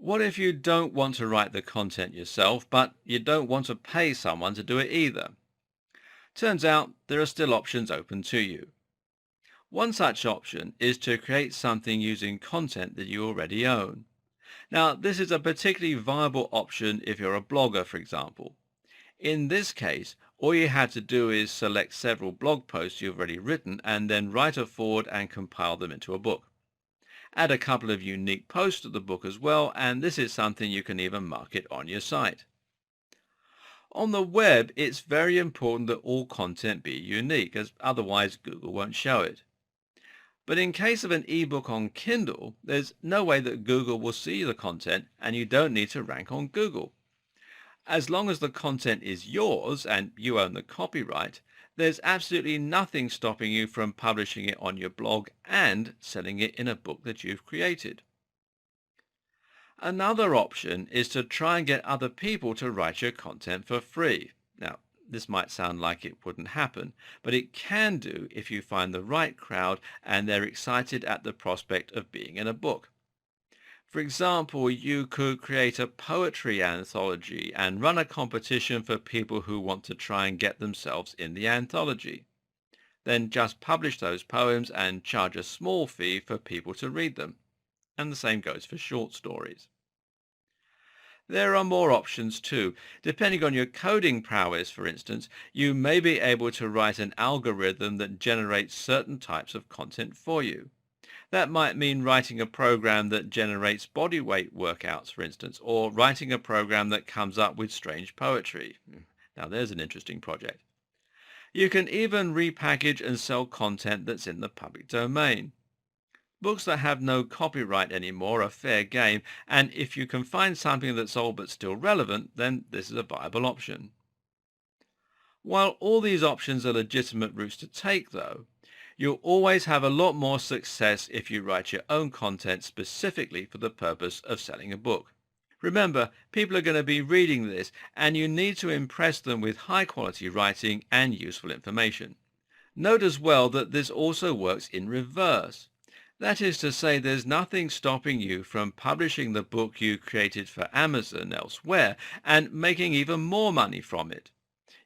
What if you don't want to write the content yourself, but you don't want to pay someone to do it either? Turns out there are still options open to you. One such option is to create something using content that you already own. Now, this is a particularly viable option if you're a blogger, for example. In this case, all you had to do is select several blog posts you've already written and then write a foreword and compile them into a book. Add a couple of unique posts to the book as well, and this is something you can even market on your site. On the web, it's very important that all content be unique, as otherwise Google won't show it. But in case of an ebook on Kindle, there's no way that Google will see the content, and you don't need to rank on Google. As long as the content is yours and you own the copyright, there's absolutely nothing stopping you from publishing it on your blog and selling it in a book that you've created. Another option is to try and get other people to write your content for free. Now, this might sound like it wouldn't happen, but it can do if you find the right crowd and they're excited at the prospect of being in a book. For example, you could create a poetry anthology and run a competition for people who want to try and get themselves in the anthology. Then just publish those poems and charge a small fee for people to read them. And the same goes for short stories. There are more options too. Depending on your coding prowess, for instance, you may be able to write an algorithm that generates certain types of content for you. That might mean writing a program that generates body weight workouts, for instance, or writing a program that comes up with strange poetry. Now there's an interesting project. You can even repackage and sell content that's in the public domain. Books that have no copyright anymore are fair game, and if you can find something that's old but still relevant, then this is a viable option. While all these options are legitimate routes to take, though, you'll always have a lot more success if you write your own content specifically for the purpose of selling a book. Remember, people are going to be reading this, and you need to impress them with high quality writing and useful information. Note as well that this also works in reverse. That is to say, there's nothing stopping you from publishing the book you created for Amazon elsewhere and making even more money from it.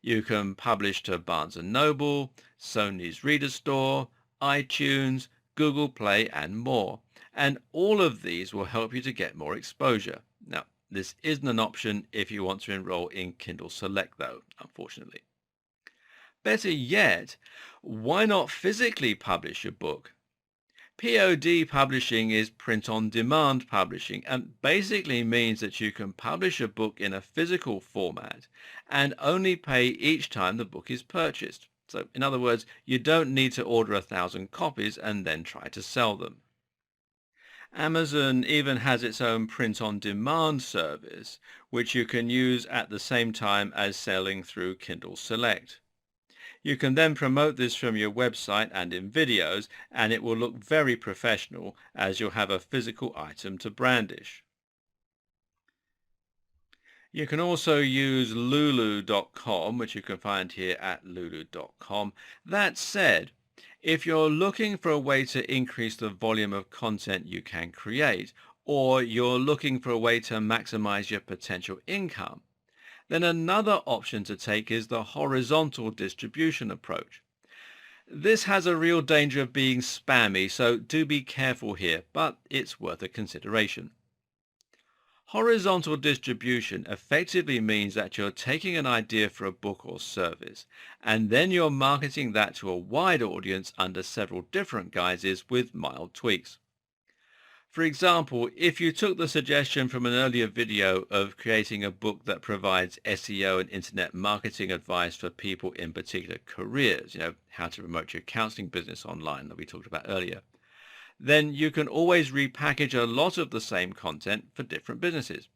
You can publish to Barnes& Noble, Sony's Reader Store, iTunes, Google Play, and more. And all of these will help you to get more exposure. Now, this isn't an option if you want to enroll in Kindle Select, though, unfortunately. Better yet, why not physically publish your book? POD publishing is print-on-demand publishing and basically means that you can publish a book in a physical format and only pay each time the book is purchased. So, in other words, you don't need to order 1,000 copies and then try to sell them. Amazon even has its own print-on-demand service, which you can use at the same time as selling through Kindle Select. You can then promote this from your website and in videos, and it will look very professional as you'll have a physical item to brandish. You can also use lulu.com, which you can find here at lulu.com. That said, if you're looking for a way to increase the volume of content you can create, or you're looking for a way to maximize your potential income, then another option to take is the horizontal distribution approach. This has a real danger of being spammy, so do be careful here, but it's worth a consideration. Horizontal distribution effectively means that you're taking an idea for a book or service, and then you're marketing that to a wide audience under several different guises with mild tweaks. For example, if you took the suggestion from an earlier video of creating a book that provides SEO and internet marketing advice for people in particular careers, how to promote your counseling business online that we talked about earlier, then you can always repackage a lot of the same content for different businesses.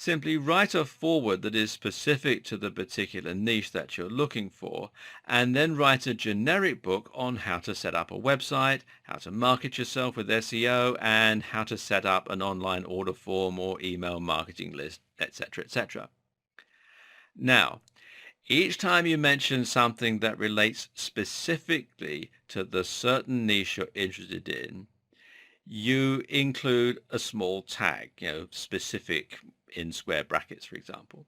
Simply write a foreword that is specific to the particular niche that you're looking for, and then write a generic book on how to set up a website, how to market yourself with SEO, and how to set up an online order form or email marketing list, etc., etc. Now, each time you mention something that relates specifically to the certain niche you're interested in, You include a small tag, specific in square brackets, for example.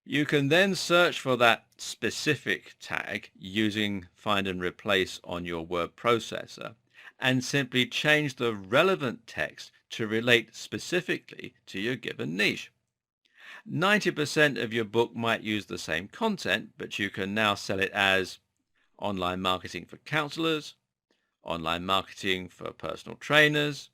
You can then search for that specific tag using find and replace on your word processor and simply change the relevant text to relate specifically to your given niche. 90% of your book might use the same content, but you can now sell it as online marketing for counselors, online marketing for personal trainers,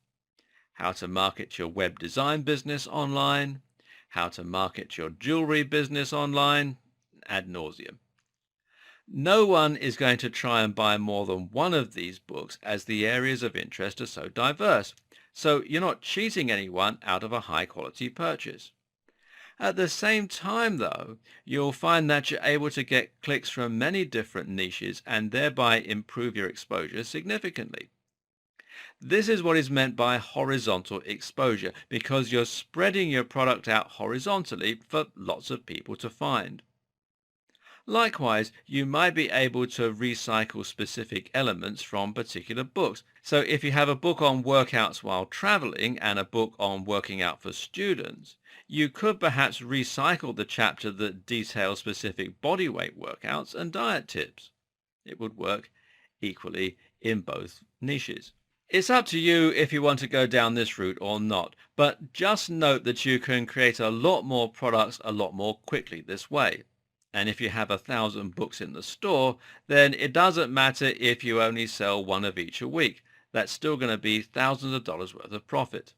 how to market your web design business online, how to market your jewelry business online, ad nauseum. No one is going to try and buy more than one of these books as the areas of interest are so diverse. So you're not cheating anyone out of a high quality purchase. At the same time, though, you'll find that you're able to get clicks from many different niches and thereby improve your exposure significantly. This is what is meant by horizontal exposure because you're spreading your product out horizontally for lots of people to find. Likewise, you might be able to recycle specific elements from particular books. So if you have a book on workouts while traveling and a book on working out for students, you could perhaps recycle the chapter that details specific bodyweight workouts and diet tips. It would work equally in both niches. It's up to you if you want to go down this route or not, but just note that you can create a lot more products a lot more quickly this way. And if you have 1,000 books in the store, then it doesn't matter if you only sell one of each a week. That's still going to be thousands of dollars worth of profit.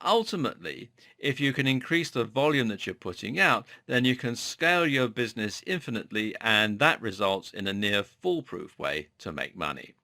Ultimately, if you can increase the volume that you're putting out, then you can scale your business infinitely, and that results in a near foolproof way to make money.